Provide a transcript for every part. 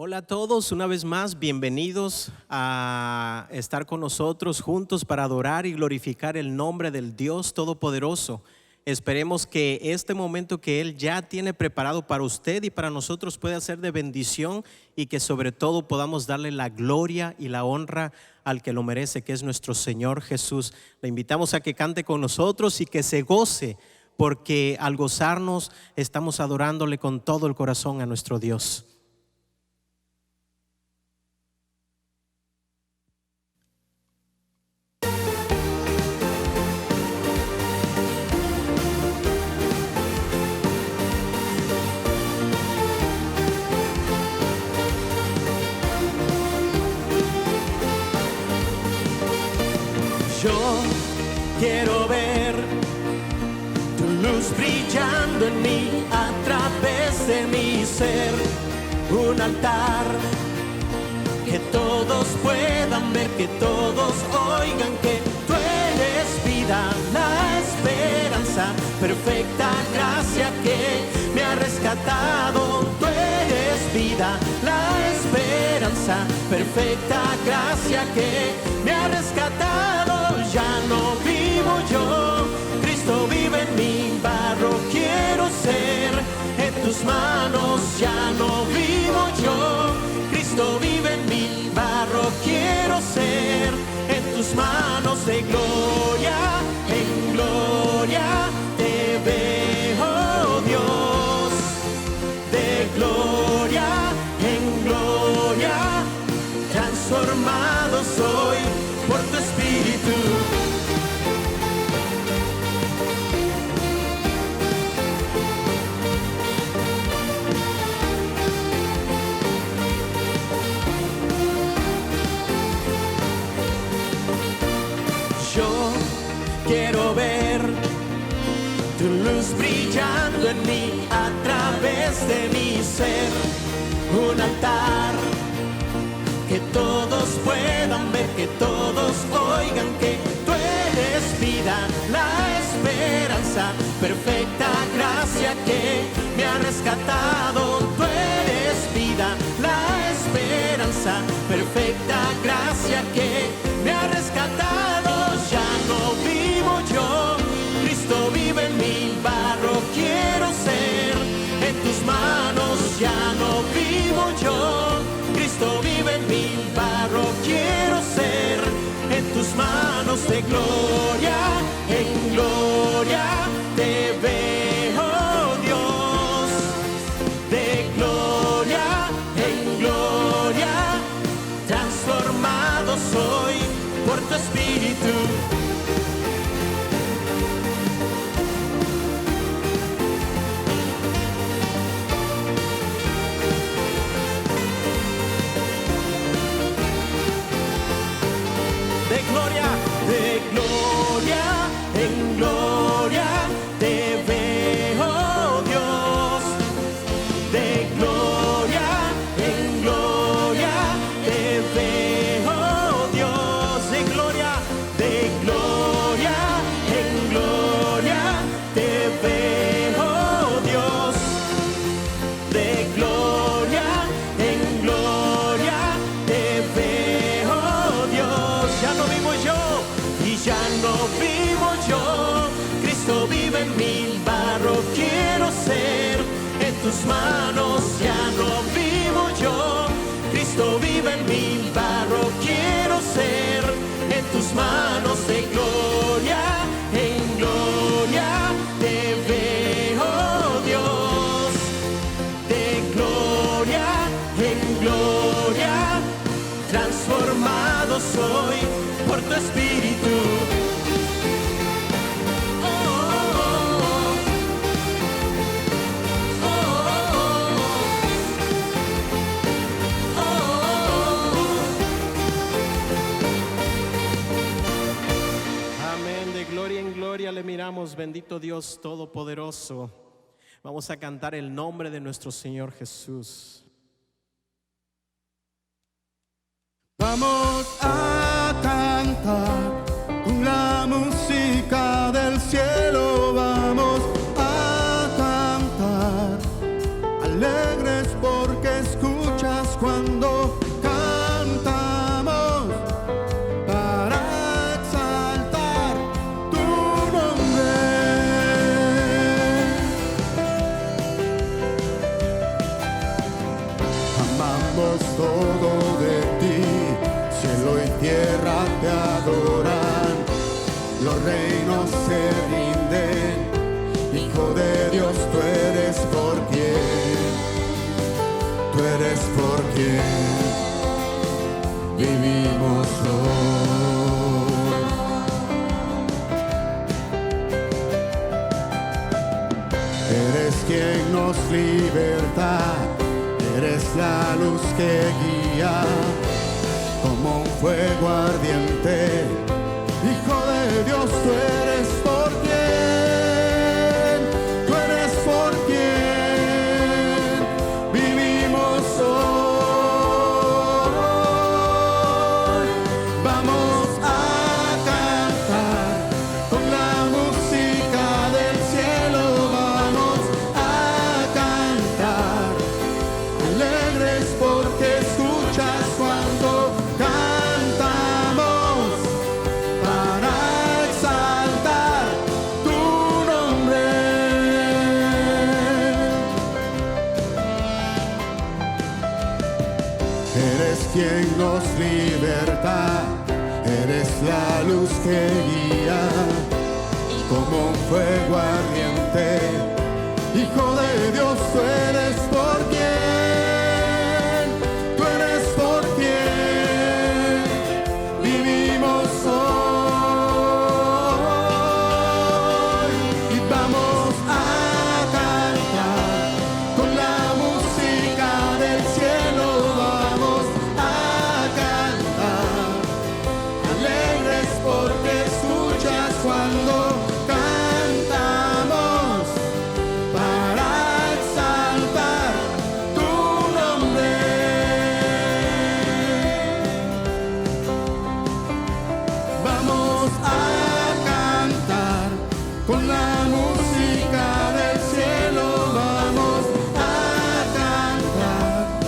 Hola a todos, una vez más, bienvenidos a estar con nosotros juntos para adorar y glorificar el nombre del Dios Todopoderoso. Esperemos que este momento que Él ya tiene preparado para usted y para nosotros pueda ser de bendición y que sobre todo podamos darle la gloria y la honra al que lo merece, que es nuestro Señor Jesús. Le invitamos a que cante con nosotros y que se goce, porque al gozarnos estamos adorándole con todo el corazón a nuestro Dios. Yo quiero ver tu luz brillando en mí a través de mi ser, un altar que todos puedan ver, que todos oigan que tú eres vida, la esperanza, perfecta gracia que me ha rescatado. Tú eres vida, la esperanza, perfecta gracia que me ha rescatado. Ya no vivo yo, Cristo vive en mí, barro quiero ser en tus manos. Ya no vivo yo, Cristo vive en mí, barro quiero ser en tus manos. De gloria en gloria te veo, Dios, de gloria en gloria transformado soy por tu Espíritu. Yo quiero ver tu luz brillando en mí a través de mi ser, un altar que todos puedan ver, que todos oigan que tú eres vida, la esperanza, perfecta gracia que me ha rescatado. Tú eres vida, la esperanza, perfecta gracia que me ha rescatado. Ya no vivo yo, Cristo vive en mí, barro quiero ser en tus manos. Ya no vivo yo, Cristo vive en mí, barro quiero ser en tus manos. De gloria en gloria te veo, Dios, de gloria en gloria transformado soy por tu Espíritu. De gloria en gloria te veo, Dios, de gloria en gloria te veo, Dios, de gloria en gloria te veo, Dios, de gloria en gloria te veo, Dios. Ya no vivo yo y ya no vivo yo, Cristo vive en mí, barro quiero ser en tus manos. Ya no vivo yo, Cristo vive en mí, barro quiero ser en tus manos. De gloria en gloria te veo, Dios, de gloria en gloria transformado soy por tu Espíritu. Amén. De gloria en gloria le miramos, bendito Dios Todopoderoso. Vamos a cantar el nombre de nuestro Señor Jesús. Vamos a cantar con la música del cielo, vamos a cantar alegres porque escuchas cuando cantamos para exaltar tu nombre. Amamos todo de ti, cielo y tierra te adoran, los reinos se rinden, Hijo de Dios, tú eres por quien, tú eres por quien vivimos hoy. Eres quien nos liberta, eres la luz que guía, como un fuego ardiente, Hijo de Dios, tú eres por quien, tú eres por quien vivimos hoy. Vamos a cantar con la música del cielo, vamos a cantar alegres porque escuchas cuando cantamos para exaltar tu nombre. Eres quien nos liberta, eres la luz que guía, como un fuego ardiente, Hijo de Dios, tú eres por quien, tú eres por quien vivimos hoy. Y vamos a cantar con la música del cielo, vamos a cantar alegres porque escuchas cuando cantamos para exaltar tu nombre. Vamos a cantar con la música del cielo, vamos a cantar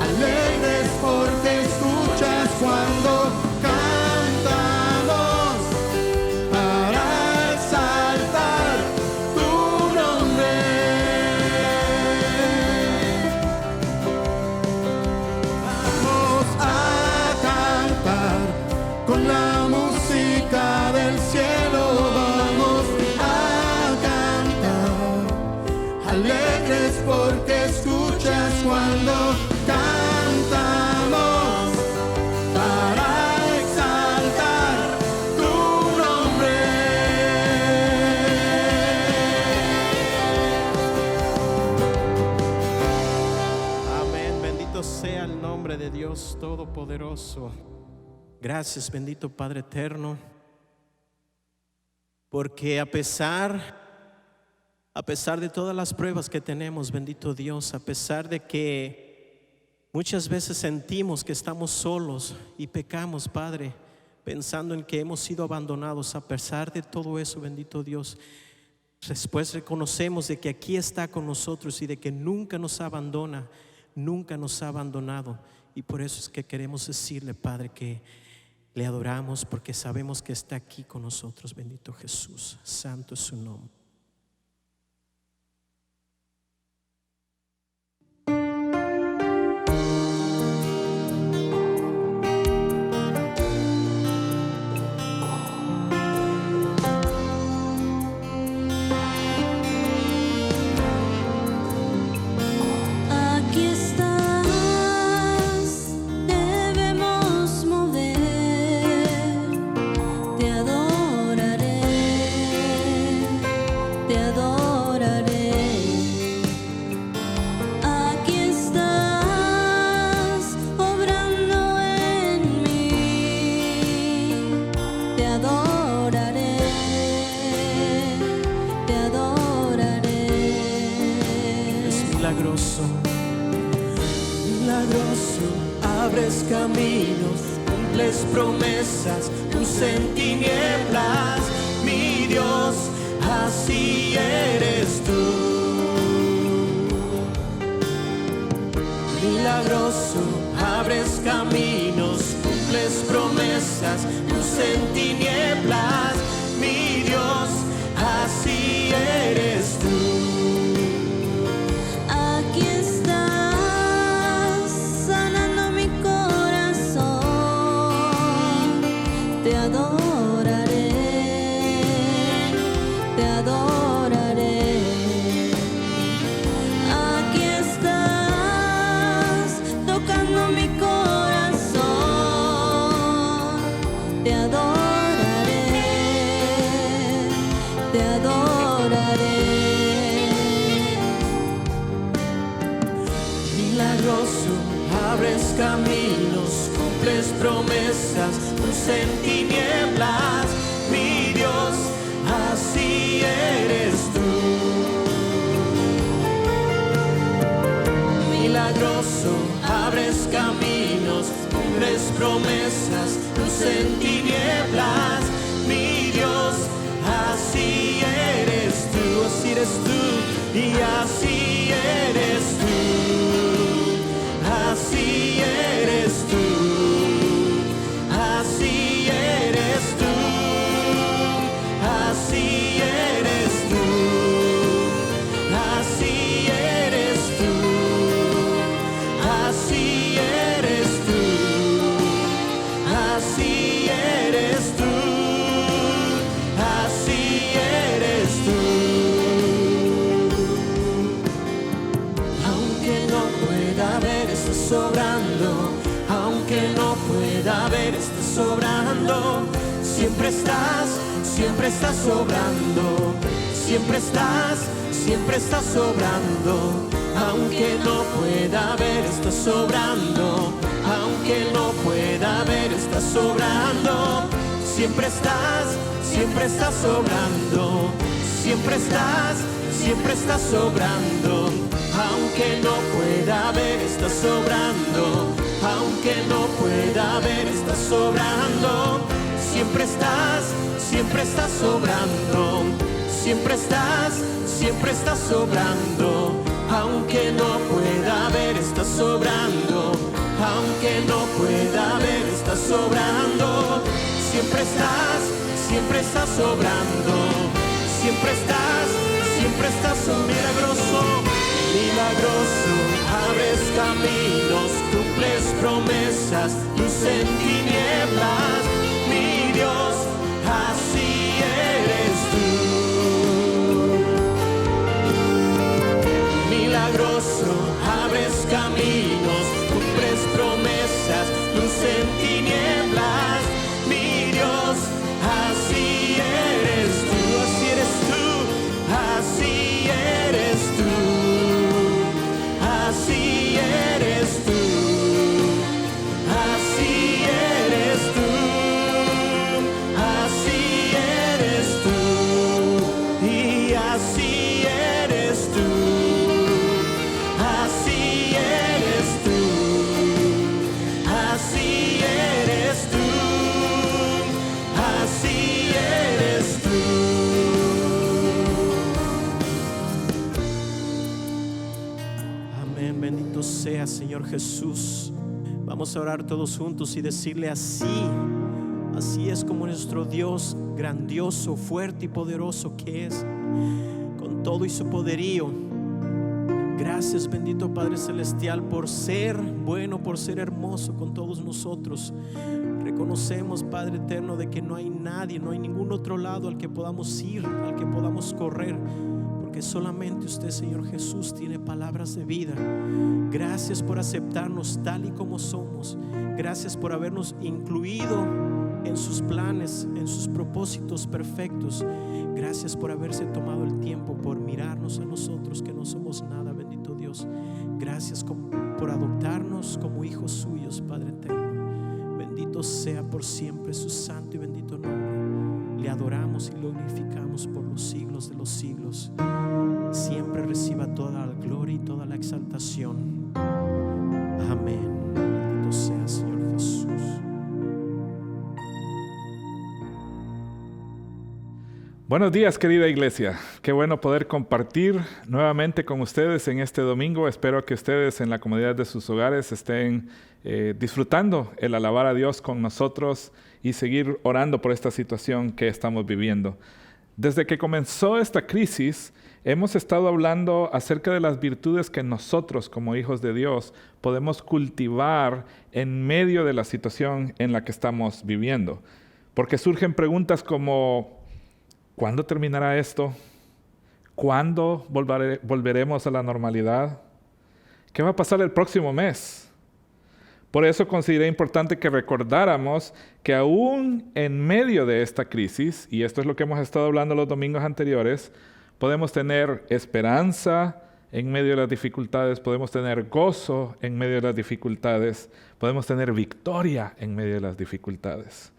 alegres porque escuchas cuando cantamos para exaltar tu nombre. Vamos a cantar con la música del cielo, vamos a cantar alegres porque escuchas cuando cantamos para exaltar tu nombre. Amén. Bendito sea el nombre de Dios Todopoderoso. Gracias, bendito Padre eterno, porque a pesar de todas las pruebas que tenemos, bendito Dios, a pesar de que muchas veces sentimos que estamos solos y pecamos, Padre, pensando en que hemos sido abandonados, a pesar de todo eso, bendito Dios, después reconocemos de que aquí está con nosotros y de que nunca nos abandona, nunca nos ha abandonado. Y por eso es que queremos decirle, Padre, que le adoramos porque sabemos que está aquí con nosotros, bendito Jesús. Santo es su nombre. Aquí estás, debemos mover, te adoraré, te adoraré. Aquí estás, obrando en mí, te adoraré, te adoraré. Es milagroso, milagroso, abres caminos, cumples promesas, luz en tinieblas, mi Dios, así eres tú. Milagroso, abres caminos, cumples promesas, luz en tinieblas, mi Dios, así eres tú. Aquí estás, sanando mi corazón. Te adoraré, te adoraré. Aquí estás, tocando mi corazón. Te adoraré, te adoraré. Milagroso, abres caminos, cumples promesas, luz en tinieblas, mi Dios, así eres tú. Milagroso, abres caminos, cumples promesas, luz en tinieblas, mi Dios, así eres tú, y así eres tú, así eres tú, así eres tú, así eres tú, así eres tú, así eres tú, así eres tú, así eres tú. Aunque no pueda ver, estás sobrando. Aunque no pueda ver, estás sobrando. Siempre estás sobrando. Siempre estás sobrando. Aunque no pueda ver, estás sobrando. Aunque no pueda ver, estás sobrando. Siempre estás sobrando. Siempre estás sobrando. Aunque no pueda ver, estás sobrando. Aunque no pueda ver, estás sobrando. Siempre estás sobrando. Siempre estás sobrando. Aunque no pueda ver, estás sobrando. Aunque no pueda ver, estás sobrando. Siempre estás sobrando. Siempre estás milagroso. Milagroso, abres caminos, cumples promesas, luz en tinieblas, mi Dios, así eres tú. Milagroso, abres caminos, cumples promesas, luz en tinieblas, mi Dios, así eres tú, así eres tú, así eres tú. Así eres tú, así eres tú, así eres tú, y así eres tú, así eres tú, así eres tú, así eres tú. Amén, bendito sea Señor Jesús. Vamos a orar todos juntos y decirle así es como nuestro Dios grandioso, fuerte y poderoso que es, con todo y su poderío. Gracias, bendito Padre Celestial, por ser bueno, por ser hermoso con todos nosotros. Reconocemos, Padre eterno, de que no hay nadie, no hay ningún otro lado al que podamos ir, al que podamos correr, porque solamente usted, Señor Jesús, tiene palabras de vida. Gracias por aceptarnos tal y como somos. Gracias por habernos incluido en sus planes, en sus propósitos perfectos. Gracias por haberse tomado el tiempo por mirarnos a nosotros que no somos nada, bendito Dios. Gracias por adoptarnos como hijos suyos, Padre eterno. Bendito sea por siempre su santo y bendito nombre. Le adoramos y lo glorificamos por los siglos de los siglos. Siempre reciba toda la gloria y toda la exaltación. Amén. Bendito sea, Señor Jesús. Buenos días, querida iglesia. Qué bueno poder compartir nuevamente con ustedes en este domingo. Espero que ustedes en la comodidad de sus hogares estén disfrutando el alabar a Dios con nosotros y seguir orando por esta situación que estamos viviendo. Desde que comenzó esta crisis, hemos estado hablando acerca de las virtudes que nosotros, como hijos de Dios, podemos cultivar en medio de la situación en la que estamos viviendo. Porque surgen preguntas como: ¿cuándo terminará esto? ¿Cuándo volveremos a la normalidad? ¿Qué va a pasar el próximo mes? Por eso consideré importante que recordáramos que aún en medio de esta crisis, y esto es lo que hemos estado hablando los domingos anteriores, podemos tener esperanza en medio de las dificultades, podemos tener gozo en medio de las dificultades, podemos tener victoria en medio de las dificultades.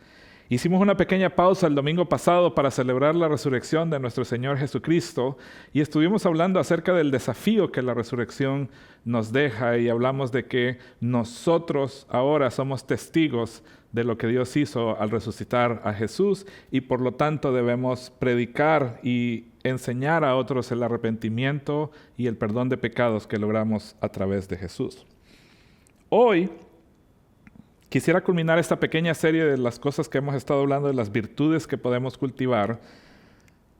Hicimos una pequeña pausa el domingo pasado para celebrar la resurrección de nuestro Señor Jesucristo y estuvimos hablando acerca del desafío que la resurrección nos deja y hablamos de que nosotros ahora somos testigos de lo que Dios hizo al resucitar a Jesús y por lo tanto debemos predicar y enseñar a otros el arrepentimiento y el perdón de pecados que logramos a través de Jesús. Hoy quisiera culminar esta pequeña serie de las cosas que hemos estado hablando, de las virtudes que podemos cultivar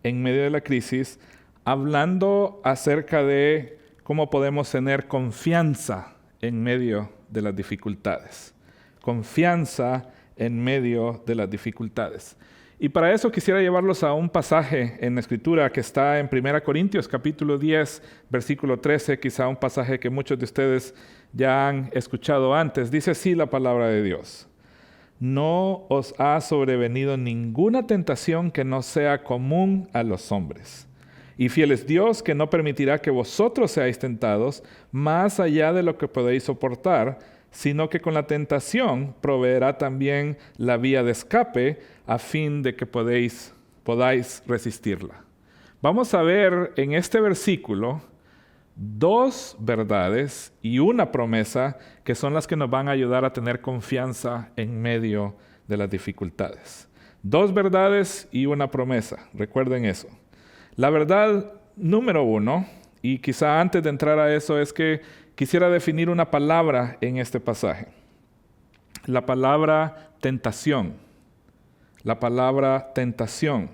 en medio de la crisis, hablando acerca de cómo podemos tener confianza en medio de las dificultades. Confianza en medio de las dificultades. Y para eso quisiera llevarlos a un pasaje en la Escritura que está en 1 Corintios capítulo 10, versículo 13, quizá un pasaje que muchos de ustedes ya han escuchado antes. Dice así la palabra de Dios: no os ha sobrevenido ninguna tentación que no sea común a los hombres. Y fiel es Dios, que no permitirá que vosotros seáis tentados más allá de lo que podéis soportar, sino que con la tentación proveerá también la vía de escape a fin de que podáis resistirla. Vamos a ver en este versículo dos verdades y una promesa que son las que nos van a ayudar a tener confianza en medio de las dificultades. Dos verdades y una promesa, recuerden eso. La verdad número uno, y quizá antes de entrar a eso, es que quisiera definir una palabra en este pasaje. La palabra tentación. La palabra tentación.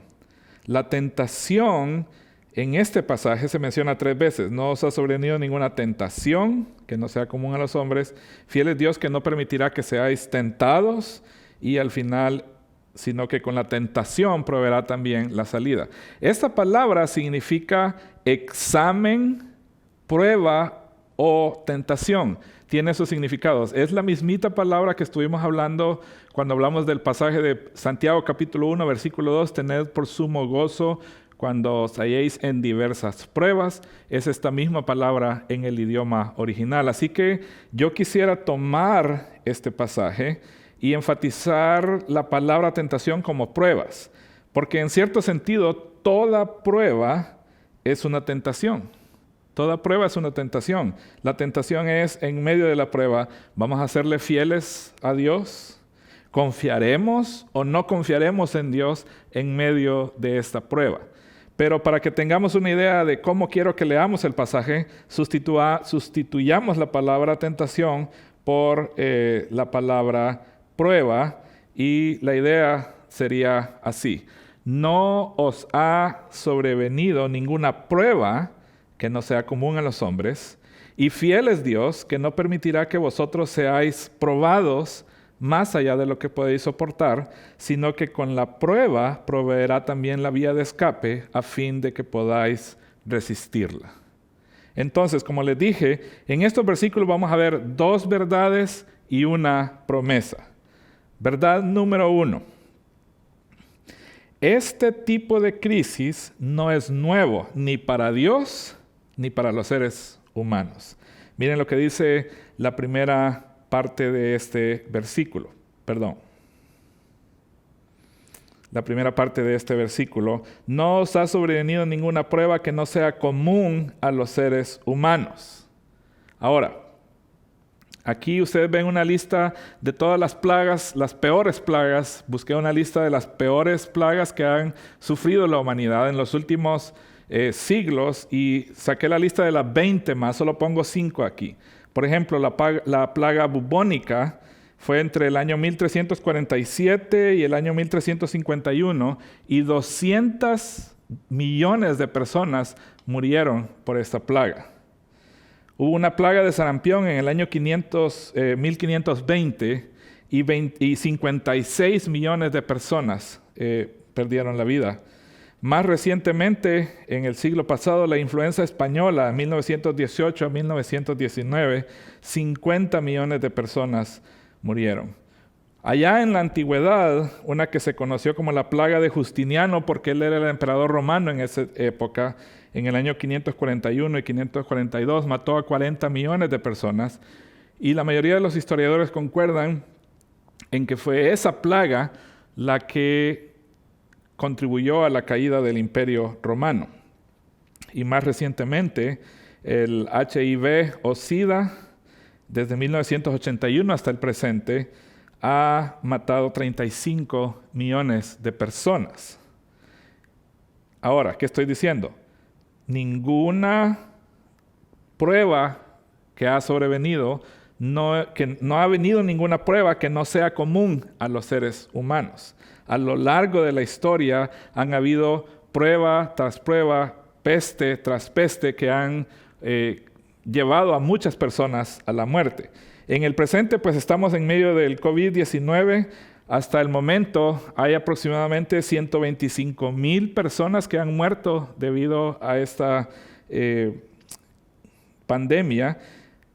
La tentación en este pasaje se menciona 3 veces. No os ha sobrevenido ninguna tentación que no sea común a los hombres. Fiel es Dios, que no permitirá que seáis tentados. Y al final, sino que con la tentación proveerá también la salida. Esta palabra significa examen, prueba o tentación. Tiene esos significados. Es la mismita palabra que estuvimos hablando cuando hablamos del pasaje de Santiago capítulo 1, versículo 2, tened por sumo gozo cuando os halléis en diversas pruebas. Es esta misma palabra en el idioma original. Así que yo quisiera tomar este pasaje y enfatizar la palabra tentación como pruebas, porque en cierto sentido toda prueba es una tentación. Toda prueba es una tentación. La tentación es, en medio de la prueba, ¿vamos a serle fieles a Dios? ¿Confiaremos o no confiaremos en Dios en medio de esta prueba? Pero para que tengamos una idea de cómo quiero que leamos el pasaje, sustituyamos la palabra tentación por la palabra prueba, y la idea sería así: no os ha sobrevenido ninguna prueba que no sea común a los hombres, y fiel es Dios, que no permitirá que vosotros seáis probados más allá de lo que podéis soportar, sino que con la prueba proveerá también la vía de escape a fin de que podáis resistirla. Entonces, como les dije, en estos versículos vamos a ver 2 verdades y una promesa. Verdad número 1. Este tipo de crisis no es nuevo ni para Dios ni para los seres humanos. Miren lo que dice la primera parte de este versículo. La primera parte de este versículo: no os ha sobrevenido ninguna prueba que no sea común a los seres humanos. Ahora, Aquí ustedes ven una lista de todas las plagas, las peores plagas. Busqué una lista de las peores plagas que han sufrido la humanidad en los últimos siglos y saqué la lista de las 20 más, solo pongo 5 aquí. Por ejemplo, la plaga bubónica fue entre el año 1347 y el año 1351 y 200 millones de personas murieron por esta plaga. Hubo una plaga de sarampión en el año 1520 y 56 millones de personas perdieron la vida. Más recientemente, en el siglo pasado, la influenza española, 1918 a 1919, 50 millones de personas murieron. Allá en la antigüedad, una que se conoció como la plaga de Justiniano, porque él era el emperador romano en esa época, en el año 541 y 542, mató a 40 millones de personas. Y la mayoría de los historiadores concuerdan en que fue esa plaga la que contribuyó a la caída del Imperio Romano. Y más recientemente, el HIV o SIDA, desde 1981 hasta el presente, ha matado 35 millones de personas. Ahora, ¿qué estoy diciendo? Ninguna prueba que ha sobrevenido, no ha venido ninguna prueba que no sea común a los seres humanos. A lo largo de la historia han habido prueba tras prueba, peste tras peste que han llevado a muchas personas a la muerte. En el presente, pues estamos en medio del COVID-19. Hasta el momento hay aproximadamente 125,000 personas que han muerto debido a esta pandemia,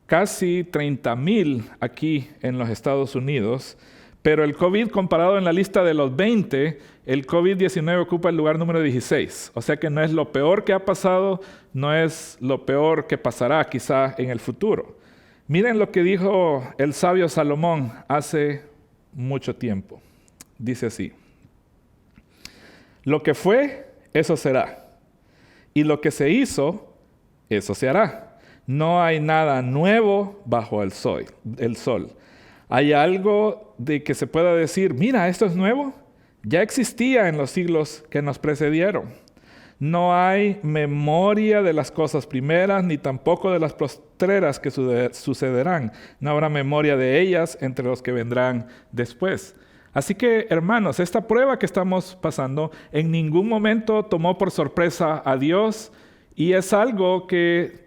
casi 30,000 aquí en los Estados Unidos. Pero el COVID, comparado en la lista de los 20, el COVID-19 ocupa el lugar número 16. O sea que no es lo peor que ha pasado, no es lo peor que pasará quizá en el futuro. Miren lo que dijo el sabio Salomón hace mucho tiempo. Dice así: lo que fue, eso será. Y lo que se hizo, eso se hará. No hay nada nuevo bajo el sol. ¿Hay algo de que se pueda decir, mira, esto es nuevo? Ya existía en los siglos que nos precedieron. No hay memoria de las cosas primeras, ni tampoco de las postreras que sucederán. No habrá memoria de ellas entre los que vendrán después. Así que, hermanos, esta prueba que estamos pasando en ningún momento tomó por sorpresa a Dios, y es algo que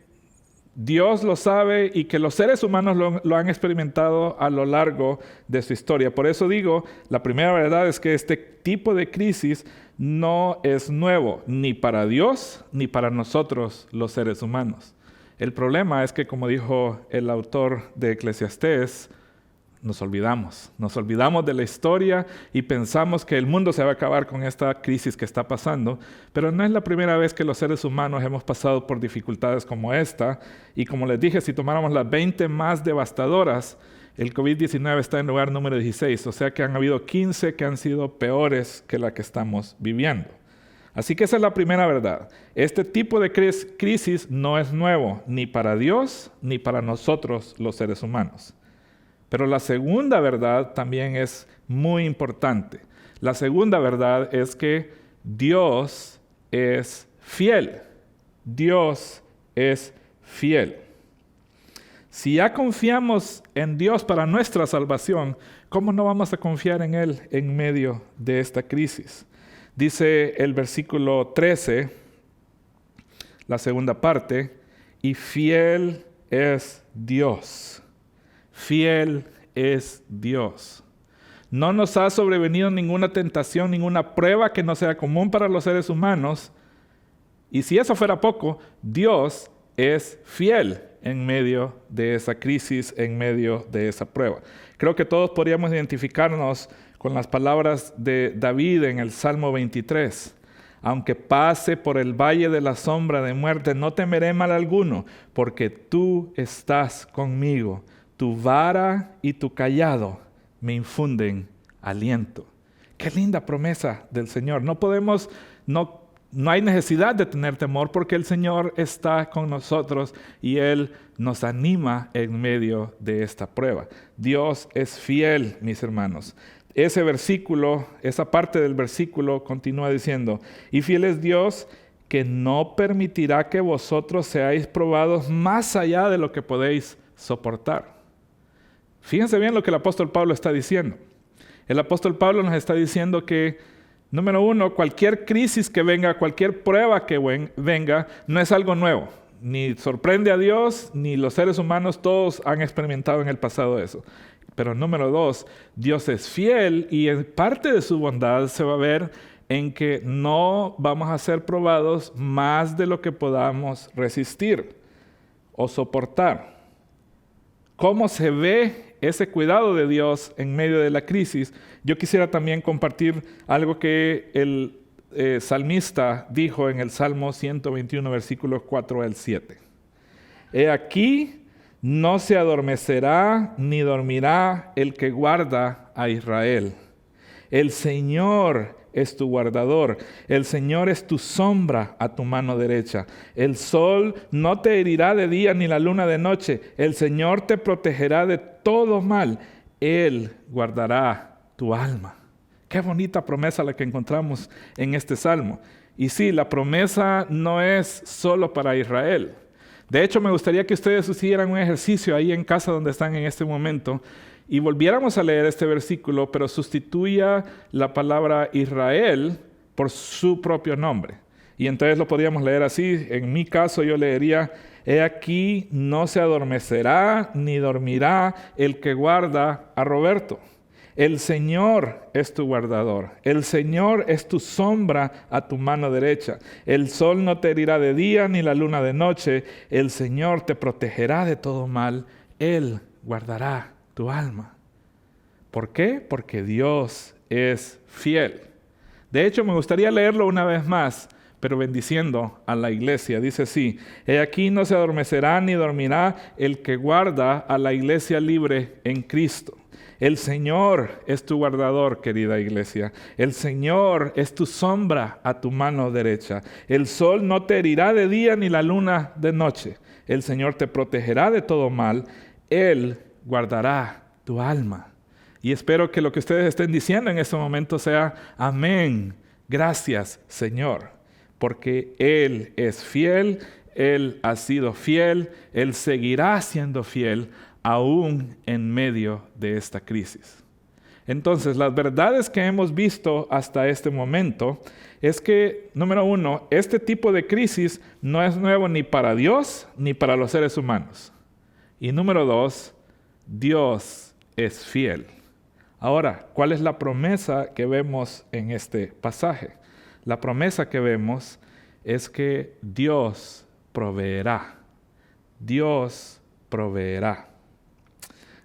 Dios lo sabe y que los seres humanos lo han experimentado a lo largo de su historia. Por eso digo, la primera verdad es que este tipo de crisis no es nuevo, ni para Dios, ni para nosotros los seres humanos. El problema es que, como dijo el autor de Eclesiastés, nos olvidamos de la historia y pensamos que el mundo se va a acabar con esta crisis que está pasando, pero no es la primera vez que los seres humanos hemos pasado por dificultades como esta, y como les dije, si tomáramos las 20 más devastadoras, el COVID-19 está en lugar número 16, o sea que han habido 15 que han sido peores que la que estamos viviendo. Así que esa es la primera verdad. Este tipo de crisis no es nuevo, ni para Dios, ni para nosotros los seres humanos. Pero la segunda verdad también es muy importante. La segunda verdad es que Dios es fiel. Dios es fiel. Si ya confiamos en Dios para nuestra salvación, ¿cómo no vamos a confiar en Él en medio de esta crisis? Dice el versículo 13, la segunda parte, y fiel es Dios. Fiel es Dios. No nos ha sobrevenido ninguna tentación, ninguna prueba que no sea común para los seres humanos. Y si eso fuera poco, Dios es fiel en medio de esa crisis, en medio de esa prueba. Creo que todos podríamos identificarnos con las palabras de David en el Salmo 23. Aunque pase por el valle de la sombra de muerte, no temeré mal alguno, porque tú estás conmigo. Tu vara y tu cayado me infunden aliento. Qué linda promesa del Señor. No podemos no no hay necesidad de tener temor porque el Señor está con nosotros y Él nos anima en medio de esta prueba. Dios es fiel, mis hermanos. Ese versículo, esa parte del versículo continúa diciendo, y fiel es Dios que no permitirá que vosotros seáis probados más allá de lo que podéis soportar. Fíjense bien lo que el apóstol Pablo está diciendo. El apóstol Pablo nos está diciendo que, número uno, cualquier crisis que venga, cualquier prueba que venga, no es algo nuevo. Ni sorprende a Dios, ni los seres humanos, todos han experimentado en el pasado eso. Pero número dos, Dios es fiel y en parte de su bondad se va a ver en que no vamos a ser probados más de lo que podamos resistir o soportar. ¿Cómo se ve ese cuidado de Dios en medio de la crisis? Yo quisiera también compartir algo que el salmista dijo en el Salmo 121, versículos 4 al 7. He aquí, no se adormecerá ni dormirá el que guarda a Israel. El Señor es tu guardador. El Señor es tu sombra a tu mano derecha. El sol no te herirá de día ni la luna de noche. El Señor te protegerá de todo mal. Él guardará tu alma. Qué bonita promesa la que encontramos en este salmo. Y sí, la promesa no es solo para Israel. De hecho, me gustaría que ustedes hicieran un ejercicio ahí en casa donde están en este momento y volviéramos a leer este versículo, pero sustituya la palabra Israel por su propio nombre. Y entonces lo podríamos leer así. En mi caso yo leería, he aquí no se adormecerá ni dormirá el que guarda a Roberto. El Señor es tu guardador. El Señor es tu sombra a tu mano derecha. El sol no te herirá de día ni la luna de noche. El Señor te protegerá de todo mal. Él guardará tu alma. ¿Por qué? Porque Dios es fiel. De hecho, me gustaría leerlo una vez más, pero bendiciendo a la iglesia. Dice así, he aquí no se adormecerá ni dormirá el que guarda a la iglesia libre en Cristo. El Señor es tu guardador, querida iglesia. El Señor es tu sombra a tu mano derecha. El sol no te herirá de día ni la luna de noche. El Señor te protegerá de todo mal. Él guardará tu alma. Y espero que lo que ustedes estén diciendo en este momento sea amén. Gracias, Señor. Porque Él es fiel, Él ha sido fiel, Él seguirá siendo fiel aún en medio de esta crisis. Entonces, las verdades que hemos visto hasta este momento es que, número uno, este tipo de crisis no es nuevo ni para Dios ni para los seres humanos. Y número dos, Dios es fiel. Ahora, ¿cuál es la promesa que vemos en este pasaje? La promesa que vemos es que Dios proveerá. Dios proveerá.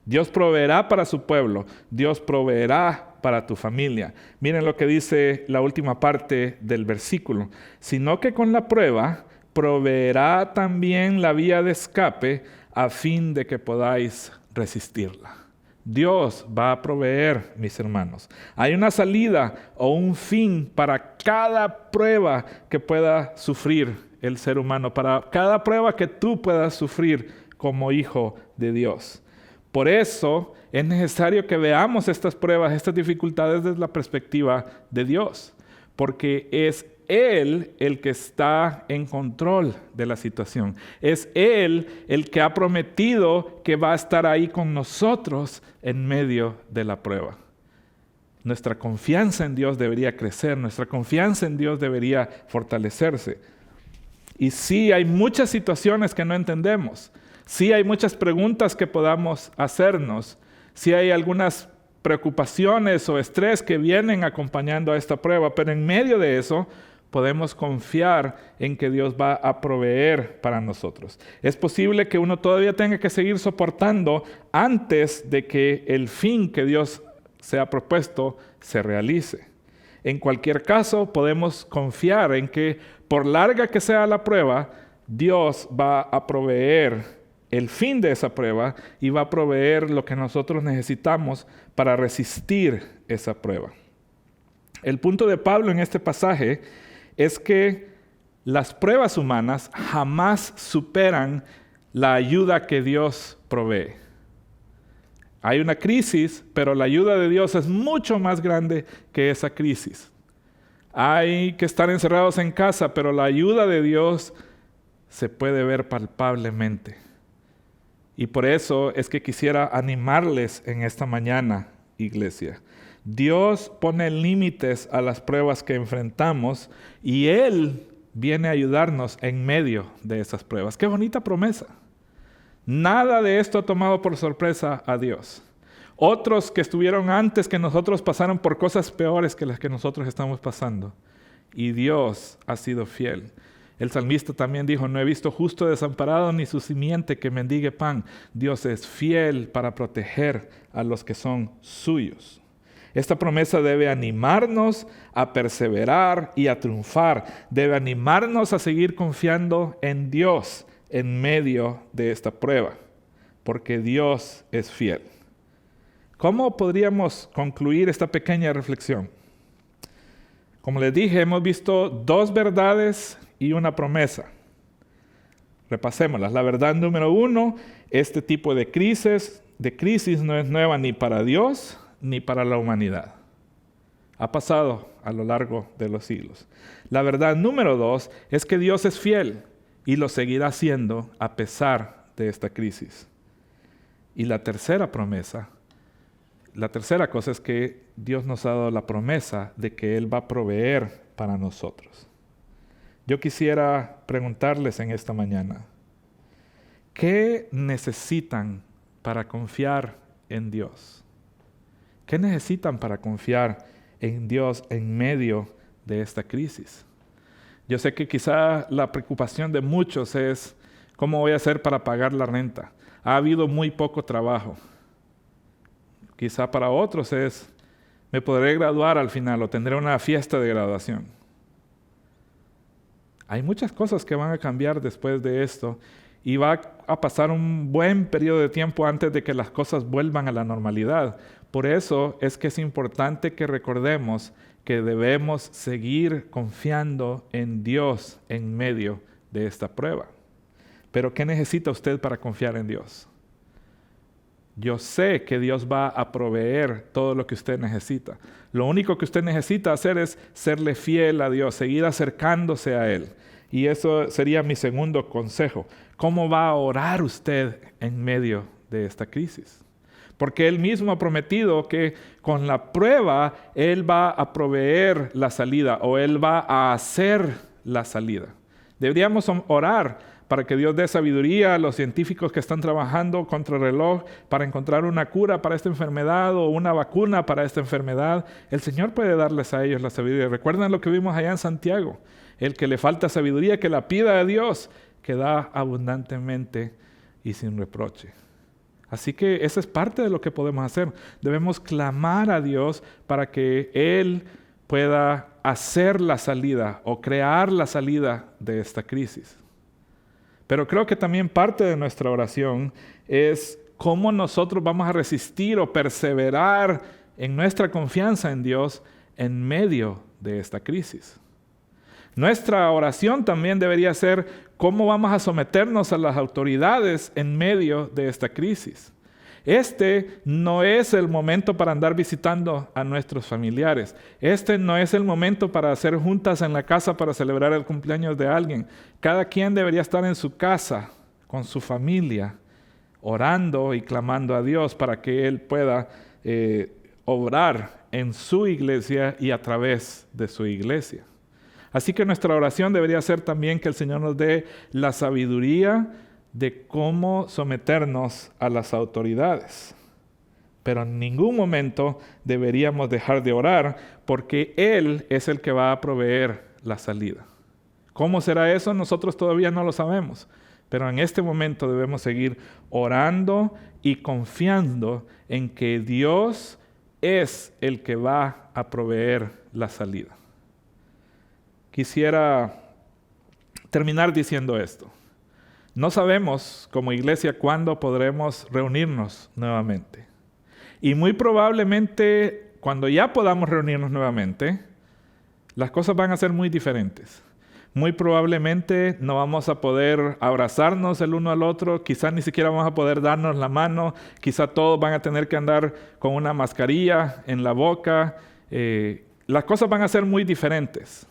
Dios proveerá para su pueblo. Dios proveerá para tu familia. Miren lo que dice la última parte del versículo. Sino que con la prueba proveerá también la vía de escape a fin de que podáis resistirla. Dios va a proveer, mis hermanos. Hay una salida o un fin para cada prueba que pueda sufrir el ser humano, para cada prueba que tú puedas sufrir como hijo de Dios. Por eso es necesario que veamos estas pruebas, estas dificultades desde la perspectiva de Dios, porque es Él el que está en control de la situación. Es Él el que ha prometido que va a estar ahí con nosotros en medio de la prueba. Nuestra confianza en Dios debería crecer, nuestra confianza en Dios debería fortalecerse. Y sí, hay muchas situaciones que no entendemos. Sí, hay muchas preguntas que podamos hacernos. Sí, hay algunas preocupaciones o estrés que vienen acompañando a esta prueba, pero en medio de eso podemos confiar en que Dios va a proveer para nosotros. Es posible que uno todavía tenga que seguir soportando antes de que el fin que Dios se ha propuesto se realice. En cualquier caso, podemos confiar en que por larga que sea la prueba, Dios va a proveer el fin de esa prueba y va a proveer lo que nosotros necesitamos para resistir esa prueba. El punto de Pablo en este pasaje es que las pruebas humanas jamás superan la ayuda que Dios provee. Hay una crisis, pero la ayuda de Dios es mucho más grande que esa crisis. Hay que estar encerrados en casa, pero la ayuda de Dios se puede ver palpablemente. Y por eso es que quisiera animarles en esta mañana, iglesia. Dios pone límites a las pruebas que enfrentamos y Él viene a ayudarnos en medio de esas pruebas. ¡Qué bonita promesa! Nada de esto ha tomado por sorpresa a Dios. Otros que estuvieron antes que nosotros pasaron por cosas peores que las que nosotros estamos pasando. Y Dios ha sido fiel. El salmista también dijo, no he visto justo desamparado ni su simiente que mendigue pan. Dios es fiel para proteger a los que son suyos. Esta promesa debe animarnos a perseverar y a triunfar. Debe animarnos a seguir confiando en Dios en medio de esta prueba, porque Dios es fiel. ¿Cómo podríamos concluir esta pequeña reflexión? Como les dije, hemos visto 2 verdades y una promesa. Repasémoslas. La verdad número 1, este tipo de crisis no es nueva ni para Dios ni para la humanidad. Ha pasado a lo largo de los siglos. La verdad número 2 es que Dios es fiel y lo seguirá haciendo a pesar de esta crisis. Y la tercera cosa es que Dios nos ha dado la promesa de que Él va a proveer para nosotros. Yo quisiera preguntarles en esta mañana, ¿qué necesitan para confiar en Dios? ¿Qué necesitan para confiar en Dios en medio de esta crisis? Yo sé que quizá la preocupación de muchos es, ¿cómo voy a hacer para pagar la renta? Ha habido muy poco trabajo. Quizá para otros es, ¿me podré graduar al final o tendré una fiesta de graduación? Hay muchas cosas que van a cambiar después de esto y va a pasar un buen periodo de tiempo antes de que las cosas vuelvan a la normalidad. Por eso es que es importante que recordemos que debemos seguir confiando en Dios en medio de esta prueba. Pero ¿qué necesita usted para confiar en Dios? Yo sé que Dios va a proveer todo lo que usted necesita. Lo único que usted necesita hacer es serle fiel a Dios, seguir acercándose a Él. Y eso sería mi segundo consejo. ¿Cómo va a orar usted en medio de esta crisis? Porque Él mismo ha prometido que con la prueba Él va a proveer la salida o Él va a hacer la salida. Deberíamos orar para que Dios dé sabiduría a los científicos que están trabajando contra el reloj para encontrar una cura para esta enfermedad o una vacuna para esta enfermedad. El Señor puede darles a ellos la sabiduría. ¿Recuerdan lo que vimos allá en Santiago? El que le falta sabiduría, que la pida a Dios, que da abundantemente y sin reproche. Así que esa es parte de lo que podemos hacer. Debemos clamar a Dios para que Él pueda hacer la salida o crear la salida de esta crisis. Pero creo que también parte de nuestra oración es cómo nosotros vamos a resistir o perseverar en nuestra confianza en Dios en medio de esta crisis. Nuestra oración también debería ser cómo vamos a someternos a las autoridades en medio de esta crisis. Este no es el momento para andar visitando a nuestros familiares. Este no es el momento para hacer juntas en la casa para celebrar el cumpleaños de alguien. Cada quien debería estar en su casa, con su familia, orando y clamando a Dios para que Él pueda obrar en su iglesia y a través de su iglesia. Así que nuestra oración debería ser también que el Señor nos dé la sabiduría de cómo someternos a las autoridades. Pero en ningún momento deberíamos dejar de orar porque Él es el que va a proveer la salida. ¿Cómo será eso? Nosotros todavía no lo sabemos. Pero en este momento debemos seguir orando y confiando en que Dios es el que va a proveer la salida. Quisiera terminar diciendo esto. No sabemos como iglesia cuándo podremos reunirnos nuevamente. Y muy probablemente cuando ya podamos reunirnos nuevamente, las cosas van a ser muy diferentes. Muy probablemente no vamos a poder abrazarnos el uno al otro, quizás ni siquiera vamos a poder darnos la mano, quizás todos van a tener que andar con una mascarilla en la boca. Las cosas van a ser muy diferentes.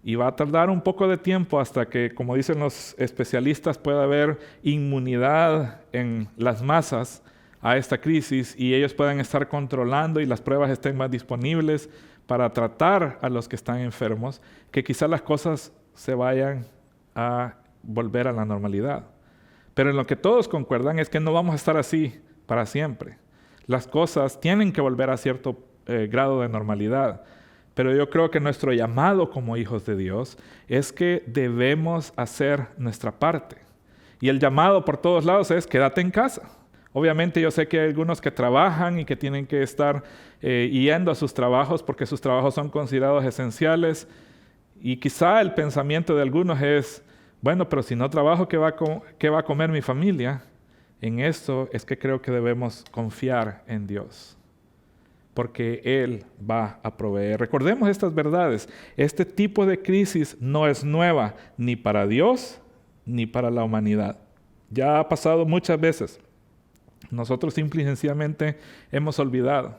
Y va a tardar un poco de tiempo hasta que, como dicen los especialistas, pueda haber inmunidad en las masas a esta crisis y ellos puedan estar controlando y las pruebas estén más disponibles para tratar a los que están enfermos, que quizás las cosas se vayan a volver a la normalidad. Pero en lo que todos concuerdan es que no vamos a estar así para siempre. Las cosas tienen que volver a cierto grado de normalidad. Pero yo creo que nuestro llamado como hijos de Dios es que debemos hacer nuestra parte. Y el llamado por todos lados es quédate en casa. Obviamente yo sé que hay algunos que trabajan y que tienen que estar yendo a sus trabajos porque sus trabajos son considerados esenciales. Y quizá el pensamiento de algunos es, bueno, pero si no trabajo, ¿qué va a comer mi familia? En esto es que creo que debemos confiar en Dios, porque Él va a proveer. Recordemos estas verdades. Este tipo de crisis no es nueva ni para Dios ni para la humanidad. Ya ha pasado muchas veces. Nosotros simple y sencillamente hemos olvidado.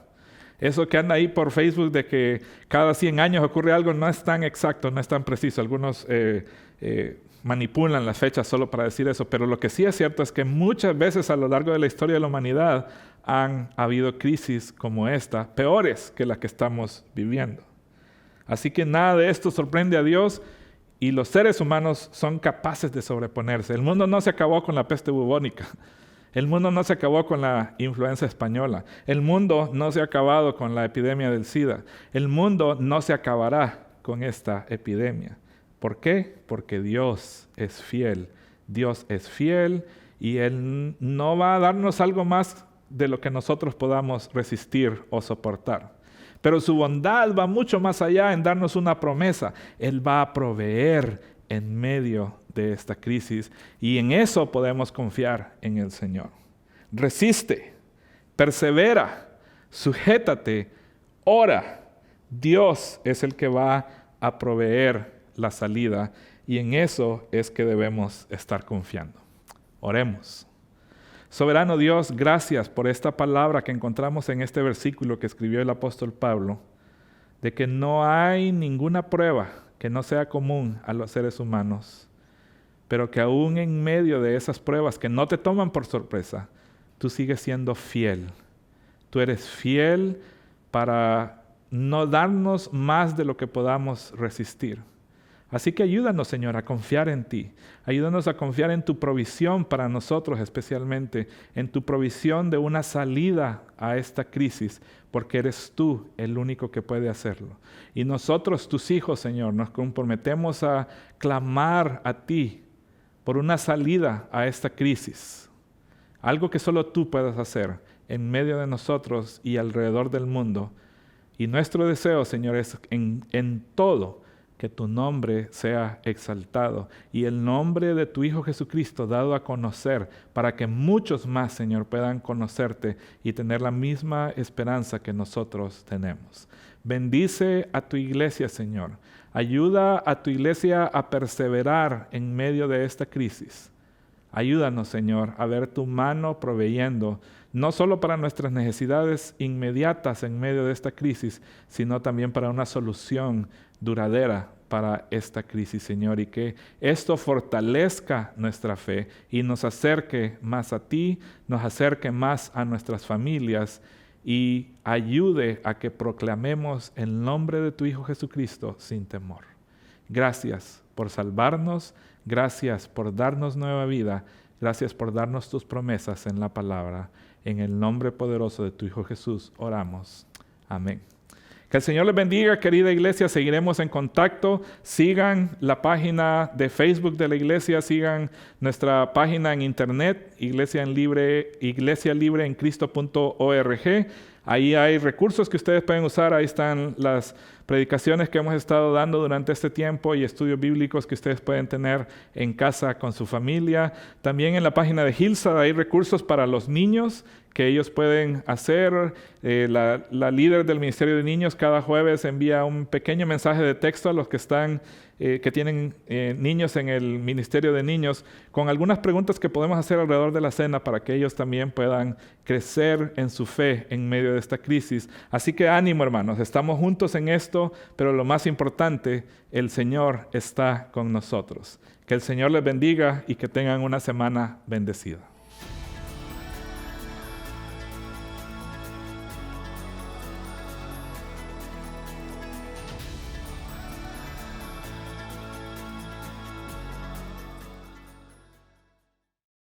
Eso que anda ahí por Facebook de que cada 100 años ocurre algo no es tan exacto, no es tan preciso. Algunos manipulan las fechas solo para decir eso, pero lo que sí es cierto es que muchas veces a lo largo de la historia de la humanidad han habido crisis como esta, peores que las que estamos viviendo. Así que nada de esto sorprende a Dios y los seres humanos son capaces de sobreponerse. El mundo no se acabó con la peste bubónica. El mundo no se acabó con la influenza española. El mundo no se ha acabado con la epidemia del SIDA. El mundo no se acabará con esta epidemia. ¿Por qué? Porque Dios es fiel. Dios es fiel y Él no va a darnos algo más de lo que nosotros podamos resistir o soportar. Pero su bondad va mucho más allá en darnos una promesa. Él va a proveer en medio de esta crisis y en eso podemos confiar en el Señor. Resiste, persevera, sujétate, ora. Dios es el que va a proveer la salida y en eso es que debemos estar confiando. Oremos. Soberano Dios, gracias por esta palabra que encontramos en este versículo que escribió el apóstol Pablo, de que no hay ninguna prueba que no sea común a los seres humanos, pero que aún en medio de esas pruebas que no te toman por sorpresa, tú sigues siendo fiel. Tú eres fiel para no darnos más de lo que podamos resistir. Así que ayúdanos, Señor, a confiar en ti. Ayúdanos a confiar en tu provisión para nosotros, especialmente en tu provisión de una salida a esta crisis, porque eres tú el único que puede hacerlo. Y nosotros, tus hijos, Señor, nos comprometemos a clamar a ti por una salida a esta crisis. Algo que solo tú puedas hacer en medio de nosotros y alrededor del mundo. Y nuestro deseo, Señor, es en todo que tu nombre sea exaltado y el nombre de tu Hijo Jesucristo dado a conocer para que muchos más, Señor, puedan conocerte y tener la misma esperanza que nosotros tenemos. Bendice a tu iglesia, Señor. Ayuda a tu iglesia a perseverar en medio de esta crisis. Ayúdanos, Señor, a ver tu mano proveyendo, no solo para nuestras necesidades inmediatas en medio de esta crisis, sino también para una solución duradera para esta crisis, Señor, y que esto fortalezca nuestra fe y nos acerque más a ti, nos acerque más a nuestras familias y ayude a que proclamemos el nombre de tu Hijo Jesucristo sin temor. Gracias por salvarnos, gracias por darnos nueva vida, gracias por darnos tus promesas en la palabra. En el nombre poderoso de tu Hijo Jesús oramos. Amén. Que el Señor les bendiga, querida iglesia. Seguiremos en contacto. Sigan la página de Facebook de la iglesia. Sigan nuestra página en internet, iglesialibreEnCristo.org. Ahí hay recursos que ustedes pueden usar. Ahí están las predicaciones que hemos estado dando durante este tiempo y estudios bíblicos que ustedes pueden tener en casa con su familia. También en la página de Hillside hay recursos para los niños que ellos pueden hacer. La líder del Ministerio de Niños cada jueves envía un pequeño mensaje de texto a los que tienen niños en el Ministerio de Niños, con algunas preguntas que podemos hacer alrededor de la cena para que ellos también puedan crecer en su fe en medio de esta crisis. Así que ánimo, hermanos, estamos juntos en esto, pero lo más importante, el Señor está con nosotros. Que el Señor les bendiga y que tengan una semana bendecida.